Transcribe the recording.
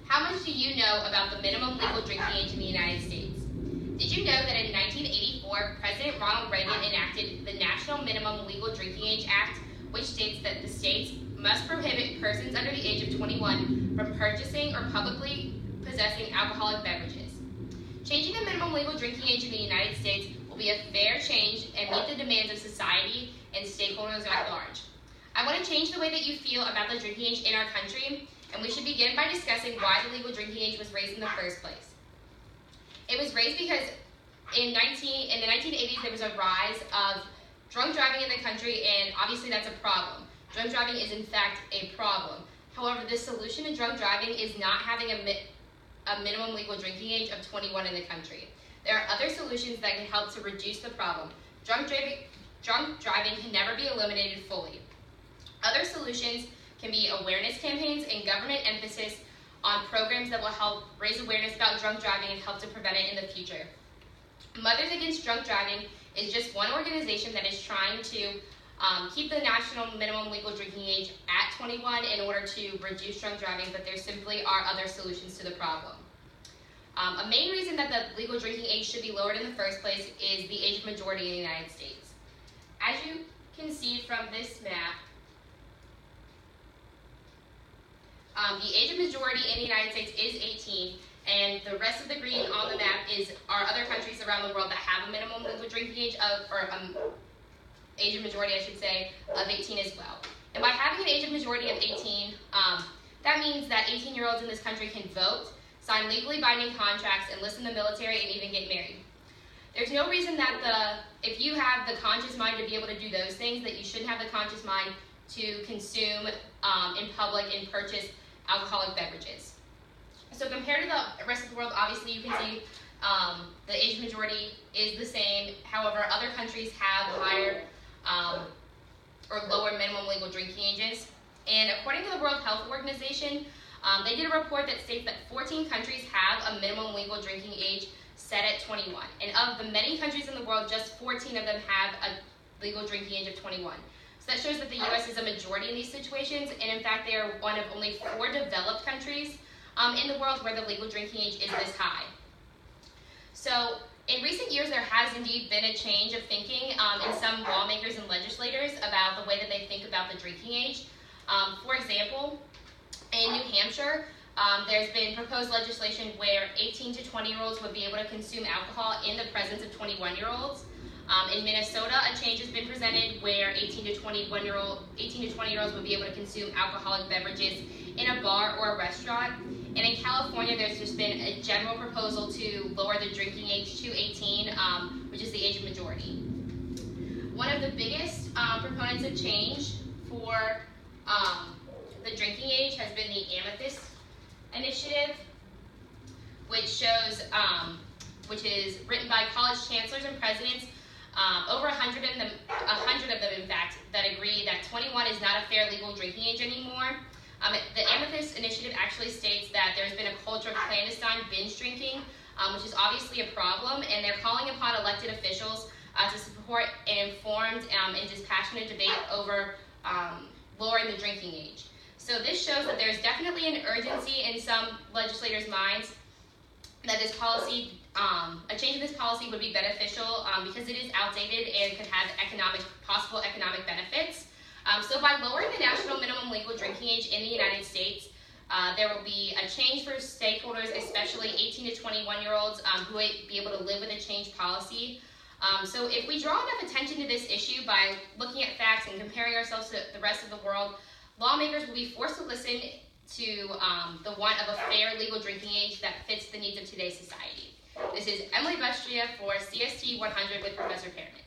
How much do you know about the minimum legal drinking age in the United States? Did you know that in 1984, President Ronald Reagan enacted the National Minimum Legal Drinking Age Act, which states that the states must prohibit persons under the age of 21 from purchasing or publicly possessing alcoholic beverages. Changing the minimum legal drinking age in the United States will be a fair change and meet the demands of society and stakeholders at large. I want to change the way that you feel about the drinking age in our country, and we should begin by discussing why the legal drinking age was raised in the first place. It was raised because in the 1980s there was a rise of drunk driving in the country, and obviously that's a problem. Drunk driving is in fact a problem. However, the solution to drunk driving is not having a minimum legal drinking age of 21 in the country. There are other solutions that can help to reduce the problem. Drunk driving can never be eliminated fully. Other solutions can be awareness campaigns and government emphasis on programs that will help raise awareness about drunk driving and help to prevent it in the future. Mothers Against Drunk Driving is just one organization that is trying to keep the national minimum legal drinking age at 21 in order to reduce drunk driving, but there simply are other solutions to the problem. A main reason that the legal drinking age should be lowered in the first place is the age of majority in the United States. As you can see from this map, the age of majority in the United States is 18, and the rest of the green on the map are other countries around the world that have a minimum legal drinking age age of majority, I should say, of 18 as well. And by having an age of majority of 18, that means that 18-year-olds in this country can vote, sign legally binding contracts, enlist in the military, and even get married. There's no reason that if you have the conscious mind to be able to do those things, that you shouldn't have the conscious mind to consume in public and purchase alcoholic beverages. So compared to the rest of the world, obviously you can see the age of majority is the same. However, other countries have higher or lower minimum legal drinking ages. And according to the World Health Organization, they did a report that states that 14 countries have a minimum legal drinking age set at 21. And of the many countries in the world, just 14 of them have a legal drinking age of 21. So that shows that the U.S. is a majority in these situations, and in fact they are one of only 4 developed countries in the world where the legal drinking age is this high. So in recent years, there has indeed been a change of thinking in some lawmakers and legislators about the way that they think about the drinking age. For example, in New Hampshire, there's been proposed legislation where 18 to 20-year-olds would be able to consume alcohol in the presence of 21-year-olds. In Minnesota, a change has been presented where 18 to 20-year-olds would be able to consume alcoholic beverages in a bar or a restaurant. And in California, there's just been a general proposal to lower the drinking age to 18, which is the age of majority. One of the biggest proponents of change for the drinking age has been the Amethyst Initiative, which is written by college chancellors and presidents, over 100 of them, in fact, that agree that 21 is not a fair legal drinking age anymore. The Amethyst Initiative actually states that there's been a culture of clandestine binge drinking, which is obviously a problem, and they're calling upon elected officials to support an informed and dispassionate debate over lowering the drinking age. So this shows that there's definitely an urgency in some legislators' minds that this policy, a change in this policy would be beneficial because it is outdated and could have possible economic benefits. So by lowering the national minimum legal drinking age in the United States, there will be a change for stakeholders, especially 18 to 21-year-olds who will be able to live with a changed policy. So if we draw enough attention to this issue by looking at facts and comparing ourselves to the rest of the world, lawmakers will be forced to listen to the want of a fair legal drinking age that fits the needs of today's society. This is Emily Bustria for CST 100 with Professor Perriman.